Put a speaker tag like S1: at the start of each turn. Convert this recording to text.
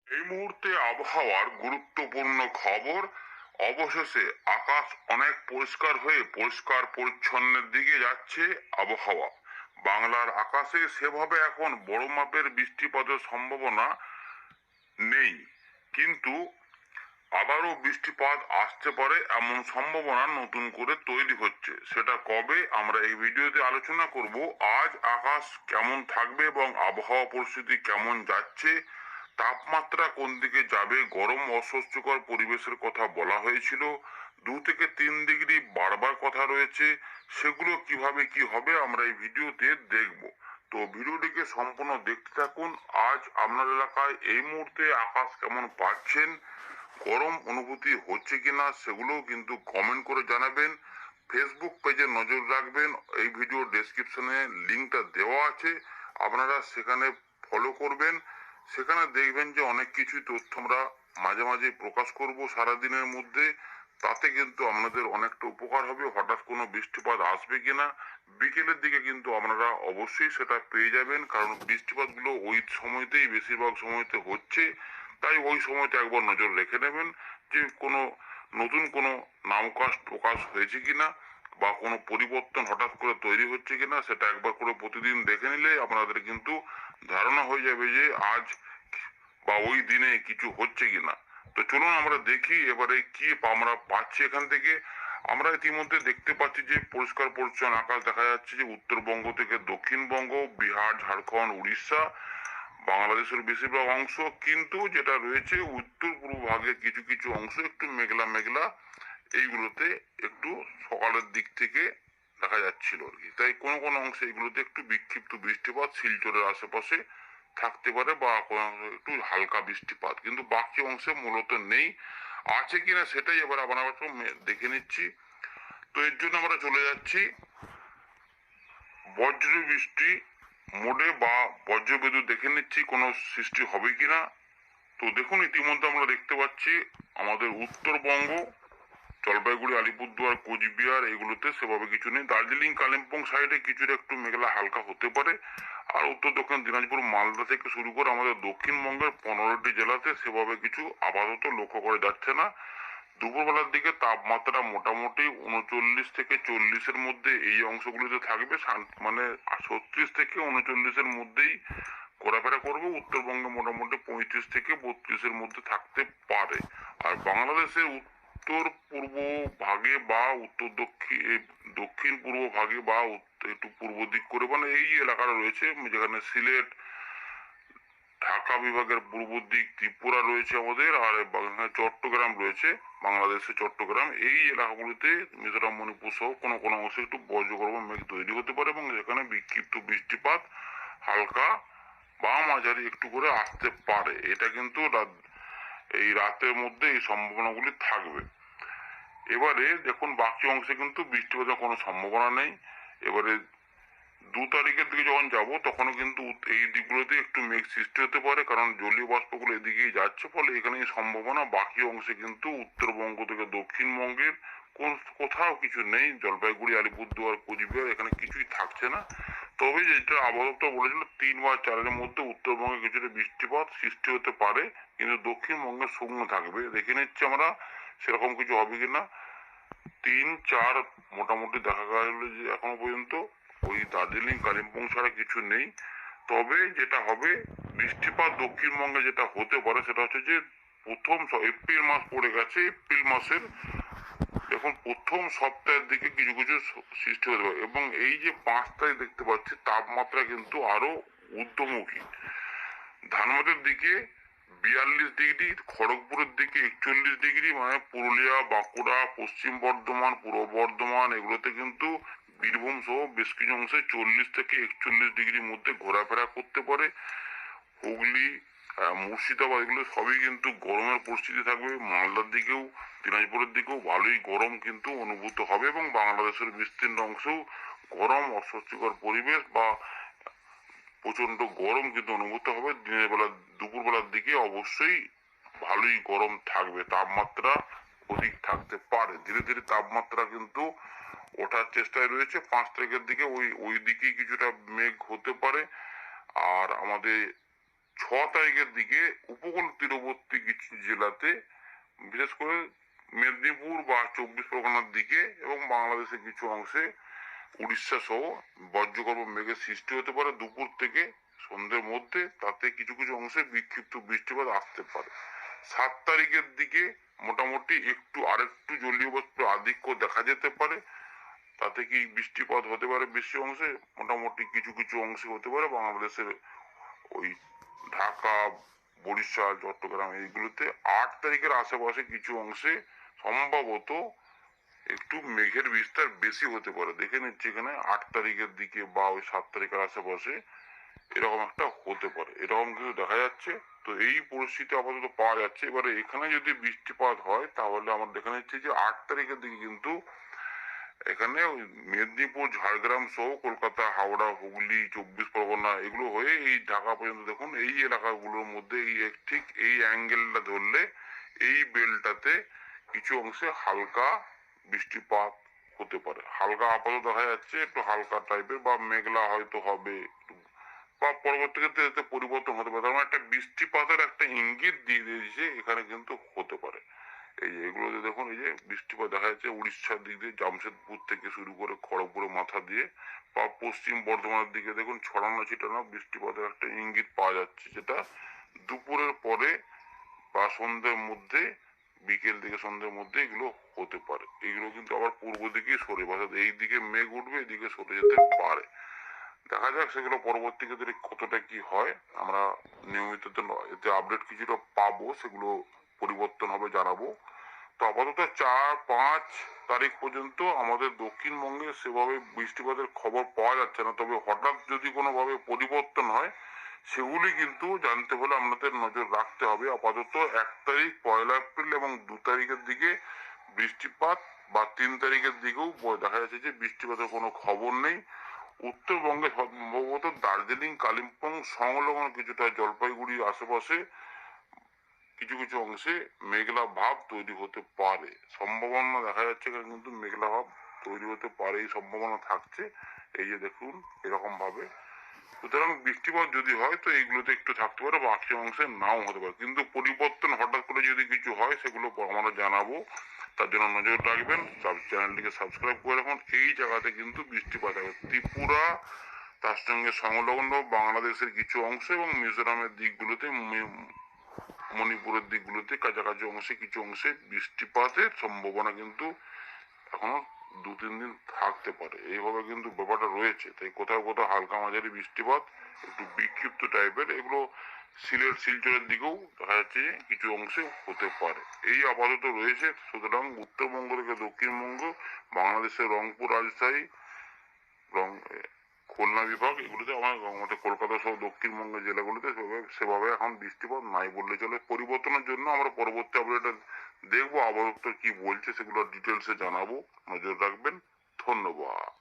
S1: এই মুহূর্তে আবহাওয়ার গুরুত্বপূর্ণ খবর। অবশেষে আকাশ অনেক পরিষ্কার হয়ে পরিষ্কার পরিচ্ছন্নের দিকে যাচ্ছে আবহাওয়া। বাংলার আকাশে সেভাবে এখন বড় মাপের বৃষ্টিপাতের সম্ভাবনা নেই, কিন্তু আবারও বৃষ্টিপাত আসতে পারে এমন সম্ভাবনা নতুন করে তৈরি হচ্ছে। সেটা কবে আমরা এই ভিডিওতে আলোচনা করব। আজ আকাশ কেমন থাকবে এবং আবহাওয়া পরিস্থিতি কেমন যাচ্ছে, তাপমাত্রা কোন দিকে যাবে, গরম অস্বস্তিকর পরিবেশের কথা বলা হয়েছিল, 2 থেকে 3 ডিগ্রি বাড়বার কথা রয়েছে, সেগুলো কিভাবে কি হবে আমরা এই ভিডিওতে দেখব। তো ভিডিওটিকে সম্পূর্ণ দেখতে থাকুন। আজ আপনার এলাকায় এই মুহূর্তে আকাশ কেমন পাচ্ছেন, গরম অনুভূতি হচ্ছে কিনা সেগুলোও কিন্তু কমেন্ট করে জানাবেন। ফেসবুক পেজে নজর রাখবেন, এই ভিডিও ডেসক্রিপশনে লিঙ্কটা দেওয়া আছে, আপনারা সেখানে ফলো করবেন। সেখানে দেখবেন যে অনেক কিছুই তথ্য আমরা মাঝে মাঝে প্রকাশ করব সারাদিনের মধ্যে। তাতে কিন্তু আপনাদের অনেকটা উপকার হবে। হঠাৎ কোনো বৃষ্টিপাত আসবে কিনা বিকেলের দিকে কিন্তু আপনারা অবশ্যই সেটা পেয়ে যাবেন, কারণ বৃষ্টিপাতগুলো ওই সময়তেই বেশিরভাগ সময়তে হচ্ছে। তাই ওই সময়টা একবার নজর রেখে নেবেন যে কোনো নতুন কোনো নামকাশ প্রকাশ হয়েছে কিনা বা কোনো পরিবর্তন হঠাৎ করে তৈরি হচ্ছে কিনা, সেটা একবার করে প্রতিদিন দেখে নিলে আপনাদের কিন্তু ধারণা হয়ে যাবে যে আজ বা ওই দিনে কিছু হচ্ছে কিনা। তো চলুন আমরা দেখি এবারে কি আমরা পাচ্ছি এখান থেকে। আমরা ইতিমধ্যে দেখতে পাচ্ছি যে পরিষ্কার পরিচ্ছন্ন আকাশ দেখা যাচ্ছে, যে উত্তরবঙ্গ থেকে দক্ষিণবঙ্গ, বিহার, ঝাড়খণ্ড, উড়িষ্যা, বাংলাদেশের বেশিরভাগ অংশ, কিন্তু যেটা রয়েছে উত্তর পূর্ব ভাগে কিছু কিছু অংশ একটু মেঘলা মেঘলা, এইগুলোতে একটু সকালের দিক থেকে দেখা যাচ্ছিল আর কি। তাই কোনো কোনো অংশে এগুলোতে একটু বিক্ষিপ্ত বৃষ্টিপাত শিলচরের আশেপাশে থাকতে পারে, বা কোনো একটু হালকা বৃষ্টিপাত, কিন্তু বাকি অংশে মূলত নেই। আছে কিনা সেটাই এবার আবার একটু দেখে নিচ্ছি। তো এর জন্য আমরা চলে যাচ্ছি বজ্র বৃষ্টি মোডে বা বজ্রবিদ্যুৎ দেখে নিচ্ছি কোনো সৃষ্টি হবে কিনা। তো দেখুন ইতিমধ্যে আমরা দেখতে পাচ্ছি আমাদের উত্তরবঙ্গ, জলপাইগুড়ি, আলিপুরদুয়ার, কোচবিহার এগুলোতে সেভাবে কিছু নেই। দার্জিলিং, কালিম্পং সাইডে কিছুটা একটু মেঘলা হালকা হতে পারে। আর উত্তর দক্ষিণ দিনাজপুর, মালদা থেকে শুরু করে আমাদের দক্ষিণবঙ্গের 15টি জেলাতে সেভাবে কিছু আপাতত লক্ষ্য করা যাচ্ছে না। দুপুরবেলার দিকে তাপমাত্রা মোটামুটি 39 থেকে 40-এর মধ্যে এই অংশগুলিতে থাকবে, মানে 36 থেকে 39-এর মধ্যেই ঘোরাফেরা করবে। উত্তরবঙ্গে মোটামুটি 35 থেকে 32-এর মধ্যে থাকতে পারে। আর বাংলাদেশের উত্তর পূর্ব ভাগে বা উত্তর দক্ষিণ পূর্ব ভাগে বা একটু পূর্ব দিক করে, মানে এই যে এলাকাটা রয়েছে যেখানে সিলেট, ঢাকা বিভাগের পূর্ব দিক, ত্রিপুরা রয়েছে আমাদের, আর চট্টগ্রাম রয়েছে, বাংলাদেশের চট্টগ্রাম, এই এলাকাগুলিতে মিজোরাম, মণিপুর সহ কোনো কোনো অংশে একটু বজ্রগর্ভ মেঘ তৈরি হতে পারে এবং যেখানে বিক্ষিপ্ত বৃষ্টিপাত হালকা বা মাঝারি একটু করে আসতে পারে। এটা কিন্তু এই রাতের মধ্যে এই সম্ভাবনাগুলি থাকবে। এবারে দেখুন বাকি অংশে কিন্তু বৃষ্টিপাতের কোনো সম্ভাবনা নেই। এবারে 2 তারিখের দিকে যখন যাব তখনও কিন্তু এই দিকগুলোতে একটু মেঘ সৃষ্টি হতে পারে, কারণ জলীয় বাষ্পগুলো এদিকেই যাচ্ছে, ফলে এখানে সম্ভাবনা। বাকি অংশে কিন্তু উত্তরবঙ্গ থেকে দক্ষিণবঙ্গের কোথাও কিছু নেই। জলপাইগুড়ি, আলিপুরদুয়ার, কোচবিহার এখানে কিছুই থাকছে না। তবে যেটা আবহাওয়া দপ্তর বলেছিল 3 বা 4-এর মধ্যে উত্তরবঙ্গে কিছুটা বৃষ্টিপাত সৃষ্টি হতে পারে, কিন্তু দক্ষিণবঙ্গে শুকনো থাকবে। দেখে নিচ্ছি আমরা সেরকম কিছু হবে কিনা। 3, 4 মোটামুটি দেখা গেল যে এখনো পর্যন্ত ওই দার্জিলিং, কালিম্পং ছাড়া কিছু নেই। তবে যেটা হবে বৃষ্টিপাত দক্ষিণবঙ্গে যেটা হতে পারে সেটা হচ্ছে যে প্রথম এপ্রিল মাস পড়ে গেছে, এপ্রিল মাসের দেখুন প্রথম সপ্তাহের দিকে কিছু কিছু সৃষ্টি হতে পারে, এবং এই যে 5 তারিখ দেখতে পাচ্ছি তাপমাত্রা কিন্তু আরো ঊর্ধ্বমুখী। ধানবাদের দিকে 42 ডিগ্রি, খড়গপুরের দিকে 41 ডিগ্রি, মানে পুরুলিয়া, বাঁকুড়া, পশ্চিম বর্ধমান, পূর্ব বর্ধমান এগুলোতে কিন্তু, বীরভূম সহ বেশ কিছু অংশে 40 থেকে 41 ডিগ্রির মধ্যে ঘোরাফেরা করতে পারে। হুগলি, মুর্শিদাবাদ এগুলো সবই কিন্তু গরমের পরিস্থিতি থাকবে। মালদার দিকেও, দিনাজপুরের দিকেও ভালোই গরম কিন্তু অনুভূত হবে, এবং বাংলাদেশের বিস্তীর্ণ অংশেও গরম অস্বস্তিকর পরিবেশ বা প্রচন্ড গরম কিন্তু অনুভূত হবে। দিনের বেলা, দুপুর বেলার দিকে অবশ্যই ভালোই গরম থাকবে, তাপমাত্রা অধিক থাকতে পারে। ধীরে ধীরে তাপমাত্রা কিন্তু ওঠার চেষ্টায় রয়েছে। 5 তারিখের দিকে ওই ওই দিকেই কিছুটা মেঘ হতে পারে। আর আমাদের তারিখের দিকে উপকূল তীরবর্তী কিছু জেলাতে, বিশেষ করে মেদিনীপুর বা 24 পরগনার দিকে এবং বাংলাদেশের কিছু অংশে উড়িষ্যা সহ বজ্রগর্ভ মেঘের সৃষ্টি হতে পারে দুপুর থেকে সন্ধ্যের মধ্যে। তাতে কিছু কিছু অংশে বিক্ষিপ্ত বৃষ্টিপাত আসতে পারে। 7 তারিখের দিকে মোটামুটি আরেকটু জলীয় বাষ্পের আধিক্য দেখা যেতে পারে। তাতে কি বৃষ্টিপাত হতে পারে বেশি অংশে, মোটামুটি কিছু কিছু অংশে হতে পারে বাংলাদেশের ওই ঢাকা, বরিশাল, চট্টগ্রাম এইগুলোতে। 8 তারিখের আশেপাশে কিছু অংশে সম্ভবত একটু মেঘের বিস্তার বেশি হতে পারে। দেখে নিচ্ছি এখানে 8 তারিখের দিকে বা ওই 7 তারিখের আশেপাশে এরকম একটা হতে পারে, এরকম কিছু দেখা যাচ্ছে। তো এই পরিস্থিতি আপাতত পাওয়া যাচ্ছে। এবারে এখানে যদি বৃষ্টিপাত হয় তাহলে আমরা দেখে নিচ্ছি যে 8 তারিখের দিকে কিন্তু এখানে ওই মেদিনীপুর, ঝাড়গ্রাম সহ কলকাতা, হাওড়া, হুগলি, 24 পরগনা এগুলো হয়ে এই ঢাকা পর্যন্ত, দেখুন এই এলাকাগুলোর মধ্যে ঠিক এই অ্যাঙ্গেলটা ধরলে এই বেলটাতে কিছু অংশে হালকা বৃষ্টিপাত হতে পারে। হালকা আপাতত দেখা যাচ্ছে, একটু হালকা টাইপের বা মেঘলা হয়তো হবে, বা পরবর্তী ক্ষেত্রে এতে পরিবর্তন হতে পারে। তার মানে একটা বৃষ্টিপাতের একটা ইঙ্গিত দিয়ে দিয়েছে এখানে কিন্তু হতে পারে। এই যে এগুলোতে দেখুন, এই যে বৃষ্টিপাত দেখা যাচ্ছে উড়িষ্যার দিক দিয়ে জামশেদপুর থেকে শুরু করে খড়গপুরের মাথা দিয়ে বা পশ্চিম বর্ধমানের দিকে দেখুন ছড়ানো ছিটানো বৃষ্টিপাতের একটা ইঙ্গিত পাওয়া যাচ্ছে, যেটা দুপুরের পরে বা সন্ধ্যের মধ্যে, বিকেল থেকে সন্ধ্যের মধ্যে এগুলো হতে পারে। এগুলো কিন্তু আবার পূর্ব দিকে সরে, অর্থাৎ এই দিকে মেঘ উঠবে, এদিকে সরে যেতে পারে। দেখা যাক সেগুলো পরবর্তী ক্ষেত্রে কতটা কি হয়। আমরা নিয়মিত এতে আপডেট কিছুটা পাবো, সেগুলো পরিবর্তন হবে জানাবো। তো আপাতত 4-5 তারিখ পর্যন্ত আমাদের দক্ষিণবঙ্গে সেভাবে বৃষ্টিপাতের খবর পাওয়া যাচ্ছে না। তবে হঠাৎ যদি কোনোভাবে পরিবর্তন হয় সেগুলি কিন্তু জানতে হলে আমাদের নজর রাখতে হবে। আপাতত 1 তারিখ, 1 এপ্রিল এবং 2 তারিখের দিকে বৃষ্টিপাত, বা 3 তারিখের দিকেও দেখা যাচ্ছে যে বৃষ্টিপাতের কোনো খবর নেই। উত্তরবঙ্গে সম্ভবত দার্জিলিং, কালিম্পং সংলগ্ন কিছুটা জলপাইগুড়ির আশেপাশে কিছু কিছু অংশে মেঘলা ভাব তৈরি হতে পারে, সম্ভাবনা দেখা যাচ্ছে। এখানে কিন্তু মেঘলা ভাব তৈরি হতে পারে, এই সম্ভাবনা থাকছে। এই যে দেখুন এরকম ভাবে। সুতরাং বৃষ্টিপাত যদি হয় তো এইগুলোতে একটু থাকতে পারে, বাকি অংশে নাও হতে পারে। কিন্তু পরিবর্তন হঠাৎ করে যদি কিছু হয় সেগুলো আমরা জানাবো, তার জন্য নজর রাখবেন। চ্যানেলটিকে সাবস্ক্রাইব করে রাখুন। এই জায়গাতে কিন্তু বৃষ্টিপাত হবে ত্রিপুরা, তার সঙ্গে সংলগ্ন বাংলাদেশের কিছু অংশ এবং মিজোরামের দিকগুলোতে, মণিপুরের দিকগুলোতে কাছাকাছি অংশে কিছু অংশে বৃষ্টিপাতের সম্ভাবনা কিন্তু এখনো 2-3 দিন থাকতে পারে। এইভাবে কিন্তু ব্যাপারটা রয়েছে। তাই কোথাও কোথাও হালকা মাঝারি বৃষ্টিপাত, একটু বিক্ষিপ্ত টাইপের, এগুলো সিলেট, শিলচরের দিকেও দেখা যাচ্ছে যে কিছু অংশে হতে পারে। এই আপাতত রয়েছে। সুতরাং উত্তরবঙ্গ থেকে দক্ষিণবঙ্গ, বাংলাদেশের রংপুর, রাজশাহী, রং খুলনা বিভাগ, এগুলোতে আমাদের কলকাতা সহ দক্ষিণবঙ্গের জেলাগুলিতে সেভাবে এখন বৃষ্টিপাত নাই বললে চলে। পরিবর্তনের জন্য আমরা পরবর্তী আপডেটে দেখবো আবহাওয়া দপ্তর কি বলছে, সেগুলো ডিটেলসে জানাবো, নজর রাখবেন। ধন্যবাদ।